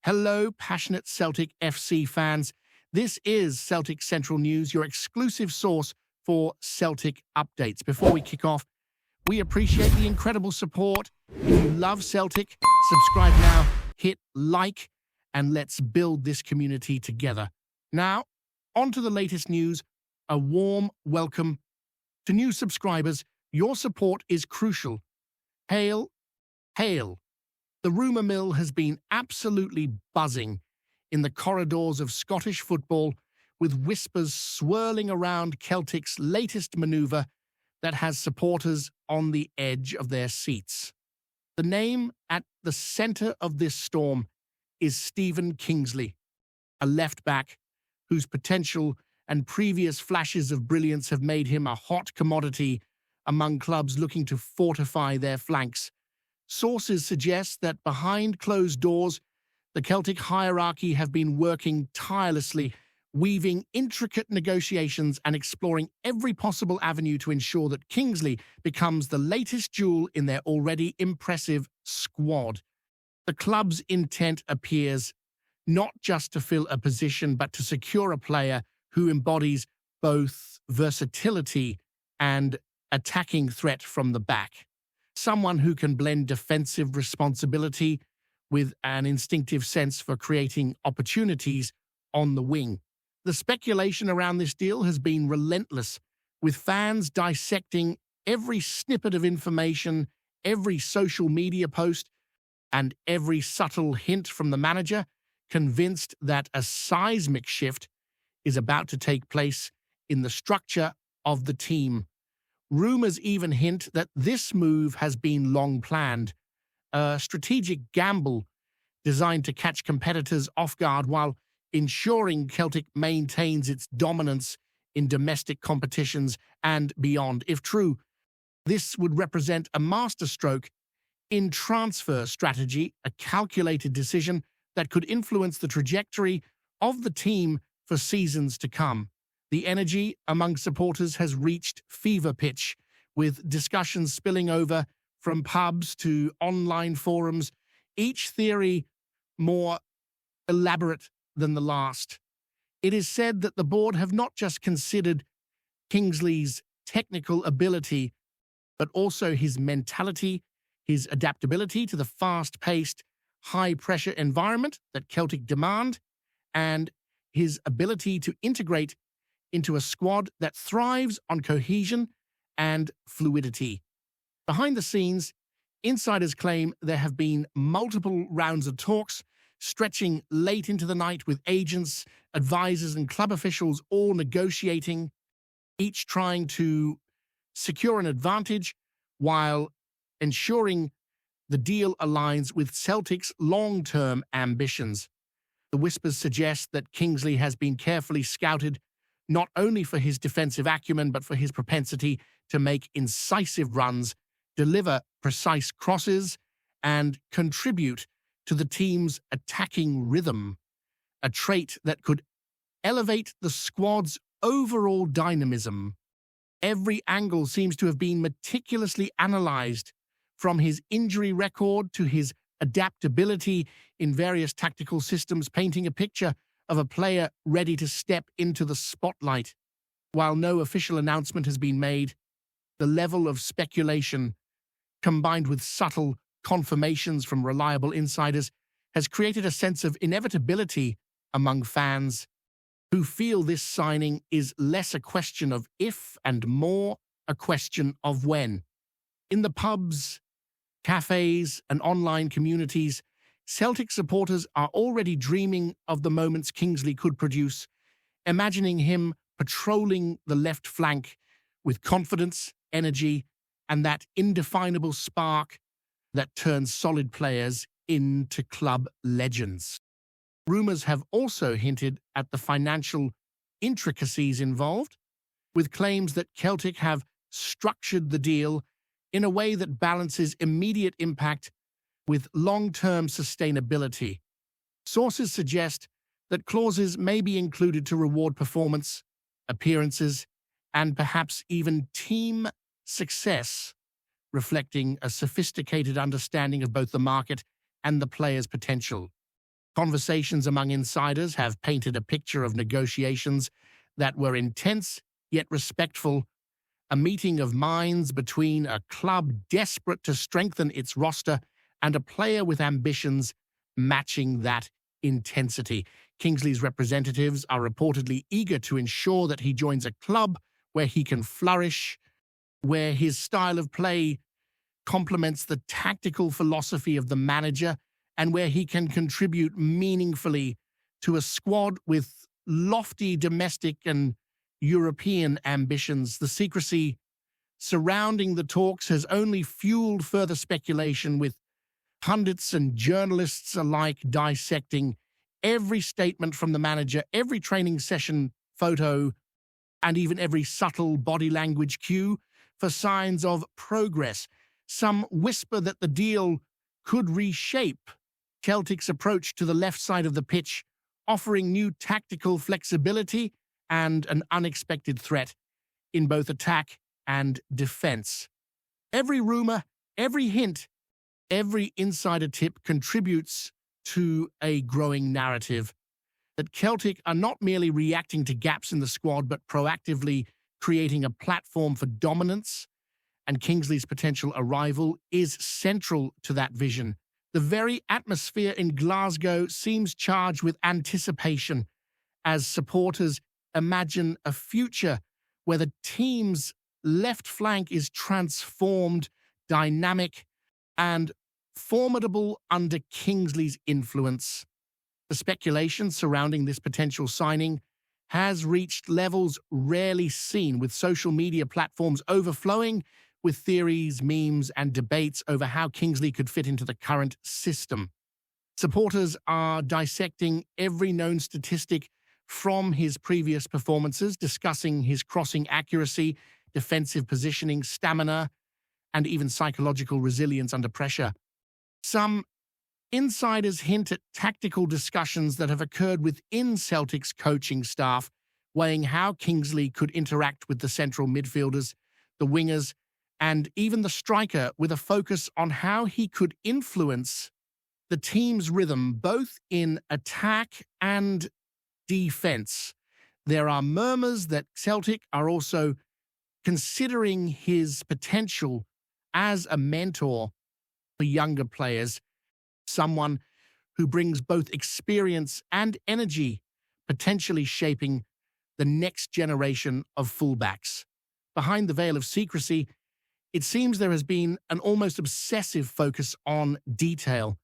Hello, passionate Celtic FC fans. This is Celtic Central News, your exclusive source for Celtic updates. Before we kick off, we appreciate the incredible support. If you love Celtic, subscribe now, hit like, and let's build this community together. Now, on to the latest news. A warm welcome to new subscribers. Your support is crucial. Hail, hail. The rumour mill has been absolutely buzzing in the corridors of Scottish football, with whispers swirling around Celtic's latest manoeuvre that has supporters on the edge of their seats. The name at the centre of this storm is Steven Kingsley, a left-back whose potential and previous flashes of brilliance have made him a hot commodity among clubs looking to fortify their flanks. Sources suggest that behind closed doors, the Celtic hierarchy have been working tirelessly, weaving intricate negotiations and exploring every possible avenue to ensure that Kingsley becomes the latest jewel in their already impressive squad. The club's intent appears not just to fill a position, but to secure a player who embodies both versatility and attacking threat from the back. Someone who can blend defensive responsibility with an instinctive sense for creating opportunities on the wing. The speculation around this deal has been relentless, with fans dissecting every snippet of information, every social media post, and every subtle hint from the manager, convinced that a seismic shift is about to take place in the structure of the team. Rumours even hint that this move has been long planned, a strategic gamble designed to catch competitors off guard while ensuring Celtic maintains its dominance in domestic competitions and beyond. If true, this would represent a masterstroke in transfer strategy, a calculated decision that could influence the trajectory of the team for seasons to come. The energy among supporters has reached fever pitch, with discussions spilling over from pubs to online forums, each theory more elaborate than the last. It is said that the board have not just considered Kingsley's technical ability, but also his mentality, his adaptability to the fast-paced, high-pressure environment that Celtic demand, and his ability to integrate into a squad that thrives on cohesion and fluidity. Behind the scenes, insiders claim there have been multiple rounds of talks, stretching late into the night, with agents, advisors, and club officials all negotiating, each trying to secure an advantage while ensuring the deal aligns with Celtic's long-term ambitions. The whispers suggest that Kingsley has been carefully scouted not only for his defensive acumen, but for his propensity to make incisive runs, deliver precise crosses, and contribute to the team's attacking rhythm, a trait that could elevate the squad's overall dynamism. Every angle seems to have been meticulously analyzed, from his injury record to his adaptability in various tactical systems, painting a picture of a player ready to step into the spotlight. While no official announcement has been made, the level of speculation, combined with subtle confirmations from reliable insiders, has created a sense of inevitability among fans who feel this signing is less a question of if and more a question of when. In the pubs, cafes, and online communities, Celtic supporters are already dreaming of the moments Kingsley could produce, imagining him patrolling the left flank with confidence, energy, and that indefinable spark that turns solid players into club legends. Rumours have also hinted at the financial intricacies involved, with claims that Celtic have structured the deal in a way that balances immediate impact with long-term sustainability. Sources suggest that clauses may be included to reward performance, appearances, and perhaps even team success, reflecting a sophisticated understanding of both the market and the player's potential. Conversations among insiders have painted a picture of negotiations that were intense yet respectful, a meeting of minds between a club desperate to strengthen its roster and a player with ambitions matching that intensity. Kingsley's representatives are reportedly eager to ensure that he joins a club where he can flourish, where his style of play complements the tactical philosophy of the manager, and where he can contribute meaningfully to a squad with lofty domestic and European ambitions. The secrecy surrounding the talks has only fueled further speculation, with pundits and journalists alike dissecting every statement from the manager, every training session photo, and even every subtle body language cue for signs of progress. Some whisper that the deal could reshape Celtic's approach to the left side of the pitch, offering new tactical flexibility and an unexpected threat in both attack and defense. Every rumor, every hint, every insider tip contributes to a growing narrative that Celtic are not merely reacting to gaps in the squad, but proactively creating a platform for dominance, and Kingsley's potential arrival is central to that vision. The very atmosphere in Glasgow seems charged with anticipation as supporters imagine a future where the team's left flank is transformed, dynamic, and formidable under Kingsley's influence. The speculation surrounding this potential signing has reached levels rarely seen, with social media platforms overflowing with theories, memes, and debates over how Kingsley could fit into the current system. Supporters are dissecting every known statistic from his previous performances, discussing his crossing accuracy, defensive positioning, stamina, and even psychological resilience under pressure. Some insiders hint at tactical discussions that have occurred within Celtic's coaching staff, weighing how Kingsley could interact with the central midfielders, the wingers, and even the striker, with a focus on how he could influence the team's rhythm, both in attack and defense. There are murmurs that Celtic are also considering his potential as a mentor for younger players, someone who brings both experience and energy, potentially shaping the next generation of fullbacks. Behind the veil of secrecy, it seems there has been an almost obsessive focus on detail,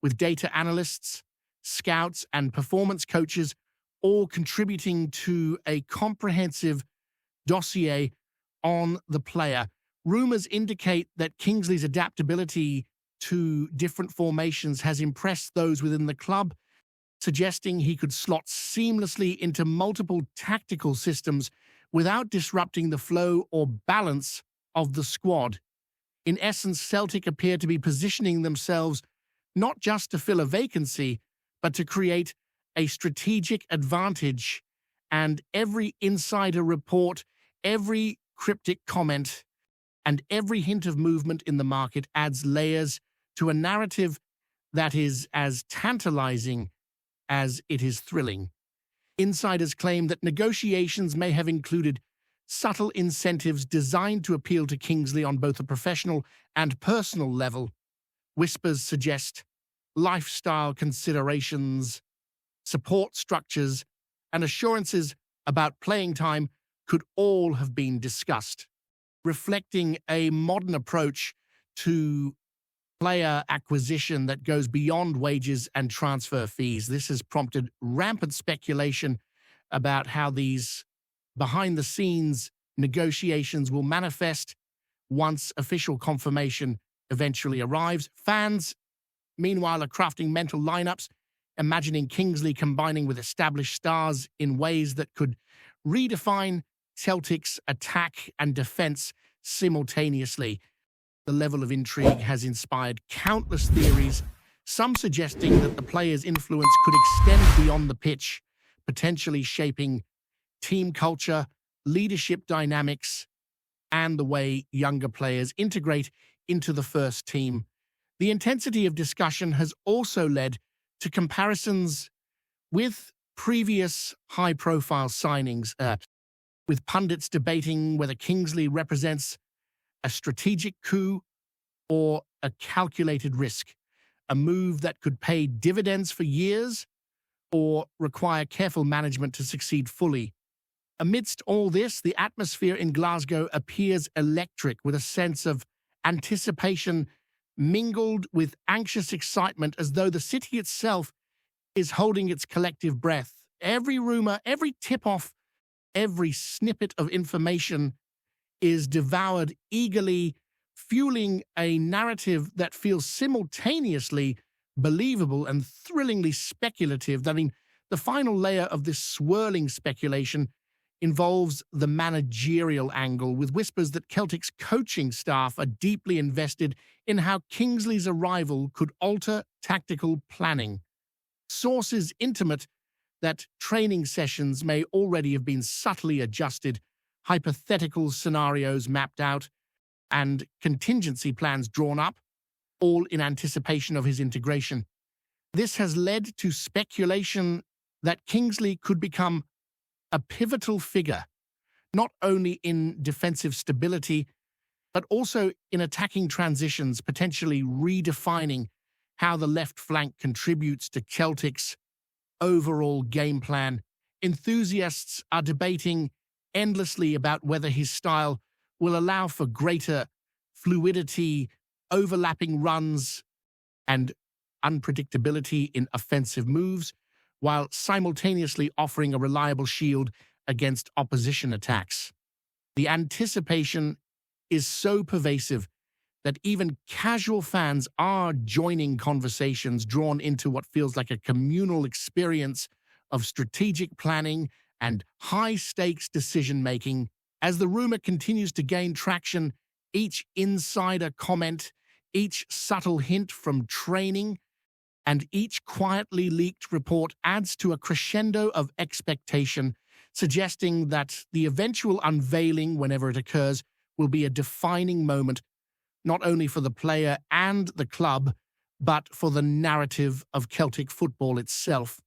with data analysts, scouts, and performance coaches all contributing to a comprehensive dossier on the player. Rumors indicate that Kingsley's adaptability to different formations has impressed those within the club, suggesting he could slot seamlessly into multiple tactical systems without disrupting the flow or balance of the squad. In essence, Celtic appear to be positioning themselves not just to fill a vacancy, but to create a strategic advantage, and every insider report, every cryptic comment, and every hint of movement in the market adds layers to a narrative that is as tantalizing as it is thrilling. Insiders claim that negotiations may have included subtle incentives designed to appeal to Kingsley on both a professional and personal level. Whispers suggest lifestyle considerations, support structures, and assurances about playing time could all have been discussed, reflecting a modern approach to player acquisition that goes beyond wages and transfer fees. This has prompted rampant speculation about how these behind-the-scenes negotiations will manifest once official confirmation eventually arrives. Fans, meanwhile, are crafting mental lineups, imagining Kingsley combining with established stars in ways that could redefine Celtic's attack and defense simultaneously. The level of intrigue has inspired countless theories, some suggesting that the player's influence could extend beyond the pitch, potentially shaping team culture, leadership dynamics, and the way younger players integrate into the first team. The intensity of discussion has also led to comparisons with previous high-profile signings, with pundits debating whether Kingsley represents a strategic coup or a calculated risk, a move that could pay dividends for years or require careful management to succeed fully. Amidst all this, the atmosphere in Glasgow appears electric, with a sense of anticipation mingled with anxious excitement, as though the city itself is holding its collective breath. Every rumor, every tip-off, every snippet of information is devoured eagerly, fueling a narrative that feels simultaneously believable and thrillingly speculative. I mean, the final layer of this swirling speculation involves the managerial angle, with whispers that Celtic's coaching staff are deeply invested in how Kingsley's arrival could alter tactical planning. Sources intimate that training sessions may already have been subtly adjusted, hypothetical scenarios mapped out, and contingency plans drawn up, all in anticipation of his integration. This has led to speculation that Kingsley could become a pivotal figure, not only in defensive stability, but also in attacking transitions, potentially redefining how the left flank contributes to Celtic's overall game plan. Enthusiasts are debating endlessly about whether his style will allow for greater fluidity, overlapping runs, and unpredictability in offensive moves, while simultaneously offering a reliable shield against opposition attacks. The anticipation is so pervasive that even casual fans are joining conversations, drawn into what feels like a communal experience of strategic planning and high-stakes decision-making. As the rumor continues to gain traction, each insider comment, each subtle hint from training, and each quietly leaked report adds to a crescendo of expectation, suggesting that the eventual unveiling, whenever it occurs, will be a defining moment, not only for the player and the club, but for the narrative of Celtic football itself.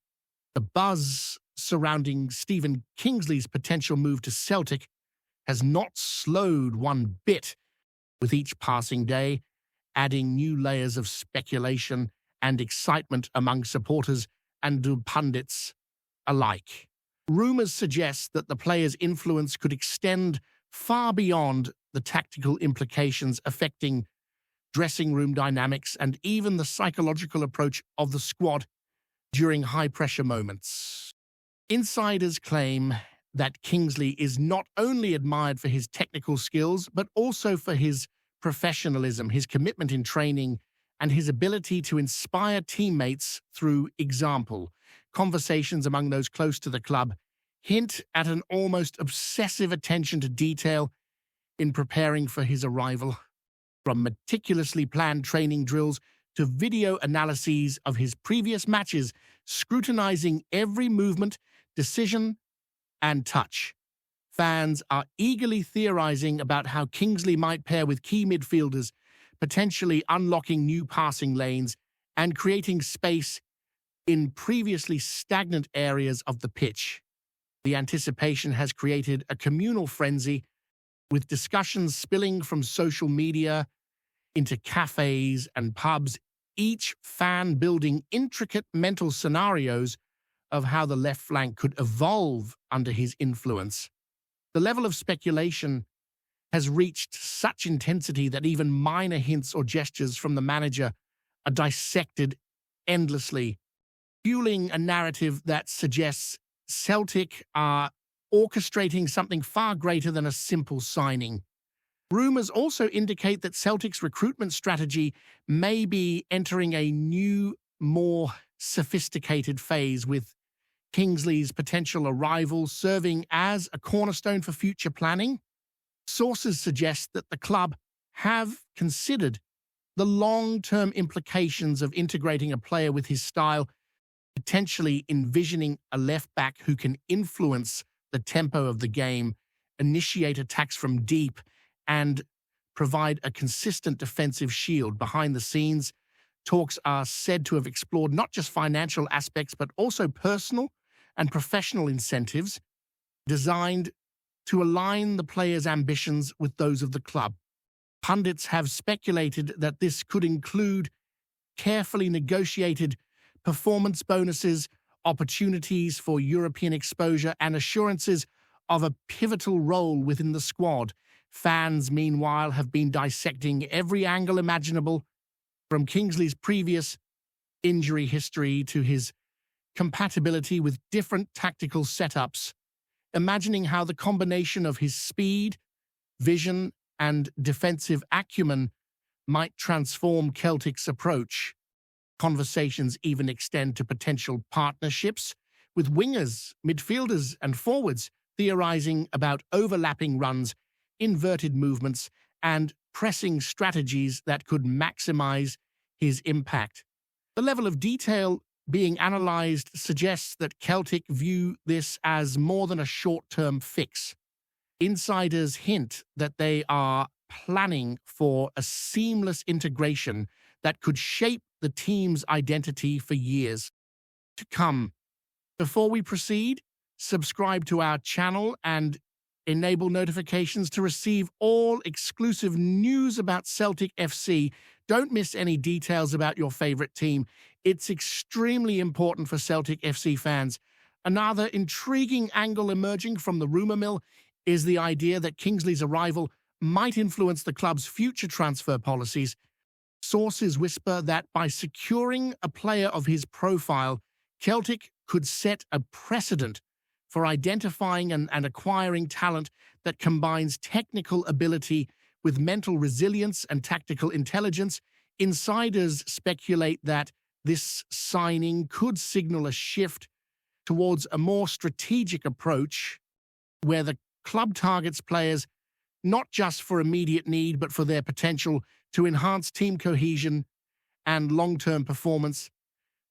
The buzz surrounding Steven Kingsley's potential move to Celtic has not slowed one bit, with each passing day adding new layers of speculation and excitement among supporters and pundits alike. Rumors suggest that the player's influence could extend far beyond the tactical implications, affecting dressing room dynamics and even the psychological approach of the squad during high-pressure moments. Insiders claim that Kingsley is not only admired for his technical skills, but also for his professionalism, his commitment in training, and his ability to inspire teammates through example. Conversations among those close to the club hint at an almost obsessive attention to detail in preparing for his arrival. From meticulously planned training drills to video analyses of his previous matches, scrutinizing every movement, decision, and touch. Fans are eagerly theorizing about how Kingsley might pair with key midfielders, potentially unlocking new passing lanes and creating space in previously stagnant areas of the pitch. The anticipation has created a communal frenzy, with discussions spilling from social media into cafes and pubs, each fan building intricate mental scenarios of how the left flank could evolve under his influence. The level of speculation has reached such intensity that even minor hints or gestures from the manager are dissected endlessly, fueling a narrative that suggests Celtic are orchestrating something far greater than a simple signing. Rumors also indicate that Celtic's recruitment strategy may be entering a new, more sophisticated phase, with Kingsley's potential arrival serving as a cornerstone for future planning. Sources suggest that the club have considered the long-term implications of integrating a player with his style, potentially envisioning a left-back who can influence the tempo of the game, initiate attacks from deep, and provide a consistent defensive shield behind the scenes. Talks are said to have explored not just financial aspects, but also personal and professional incentives designed to align the players' ambitions with those of the club. Pundits have speculated that this could include carefully negotiated performance bonuses, opportunities for European exposure, and assurances of a pivotal role within the squad. Fans, meanwhile, have been dissecting every angle imaginable, from Kingsley's previous injury history to his compatibility with different tactical setups, imagining how the combination of his speed, vision, and defensive acumen might transform Celtic's approach. Conversations even extend to potential partnerships with wingers, midfielders, and forwards, theorizing about overlapping runs, inverted movements, and pressing strategies that could maximize his impact. The level of detail being analyzed suggests that Celtic view this as more than a short-term fix. Insiders hint that they are planning for a seamless integration that could shape the team's identity for years to come. Before we proceed, subscribe to our channel and enable notifications to receive all exclusive news about Celtic FC. Don't miss any details about your favorite team. It's extremely important for Celtic FC fans. Another intriguing angle emerging from the rumor mill is the idea that Kingsley's arrival might influence the club's future transfer policies. Sources whisper that by securing a player of his profile, Celtic could set a precedent for identifying and acquiring talent that combines technical ability with mental resilience and tactical intelligence. Insiders speculate that this signing could signal a shift towards a more strategic approach where the club targets players not just for immediate need, but for their potential to enhance team cohesion and long-term performance.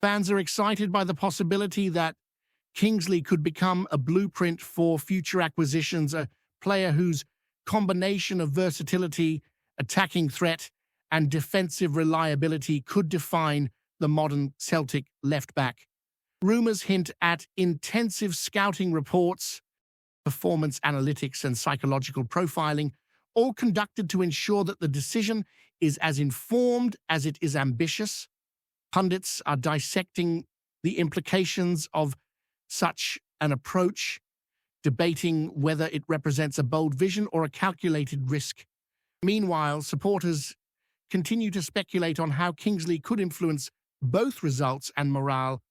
Fans are excited by the possibility that Kingsley could become a blueprint for future acquisitions, a player whose combination of versatility, attacking threat, and defensive reliability could define the modern Celtic left-back. Rumors hint at intensive scouting reports, performance analytics, and psychological profiling, all conducted to ensure that the decision is as informed as it is ambitious. Pundits are dissecting the implications of such an approach, debating whether it represents a bold vision or a calculated risk. Meanwhile, supporters continue to speculate on how Kingsley could influence both results and morale,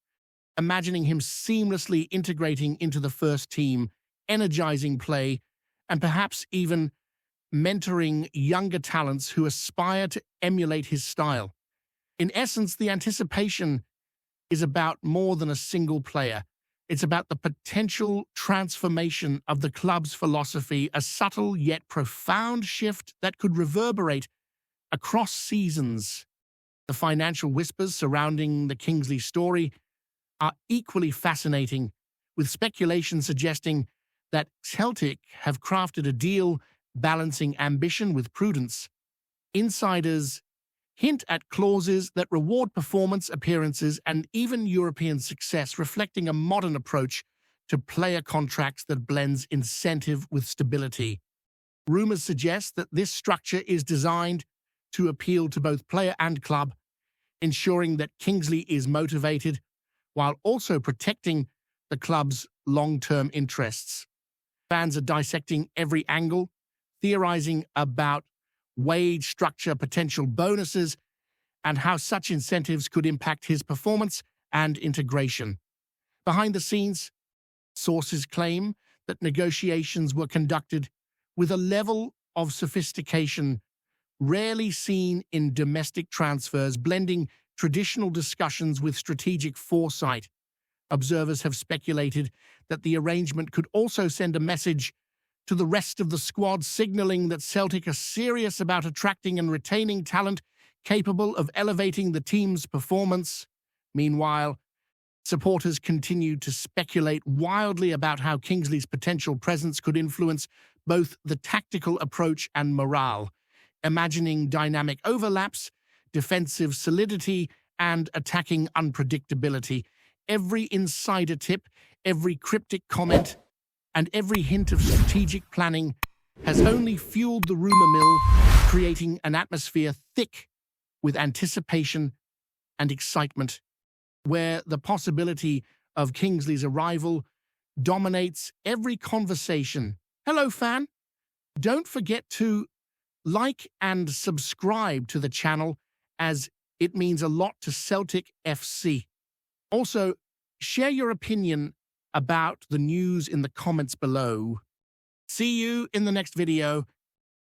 imagining him seamlessly integrating into the first team, energizing play, and perhaps even mentoring younger talents who aspire to emulate his style. In essence, the anticipation is about more than a single player. It's about the potential transformation of the club's philosophy, a subtle yet profound shift that could reverberate across seasons. The financial whispers surrounding the Kingsley story are equally fascinating, with speculation suggesting that Celtic have crafted a deal balancing ambition with prudence. Insiders hint at clauses that reward performance, appearances, and even European success, reflecting a modern approach to player contracts that blends incentive with stability. Rumors suggest that this structure is designed to appeal to both player and club, ensuring that Kingsley is motivated while also protecting the club's long-term interests. Fans are dissecting every angle, theorizing about wage structure, potential bonuses, and how such incentives could impact his performance and integration. Behind the scenes, sources claim that negotiations were conducted with a level of sophistication rarely seen in domestic transfers, blending traditional discussions with strategic foresight. Observers have speculated that the arrangement could also send a message to the rest of the squad, signaling that Celtic are serious about attracting and retaining talent capable of elevating the team's performance. Meanwhile, supporters continue to speculate wildly about how Kingsley's potential presence could influence both the tactical approach and morale, imagining dynamic overlaps, defensive solidity, and attacking unpredictability. Every insider tip, every cryptic comment, and every hint of strategic planning has only fueled the rumor mill, creating an atmosphere thick with anticipation and excitement, where the possibility of Kingsley's arrival dominates every conversation. Hello, fan. Don't forget to like and subscribe to the channel, as it means a lot to Celtic FC. Also, share your opinion about the news in the comments below. See you in the next video.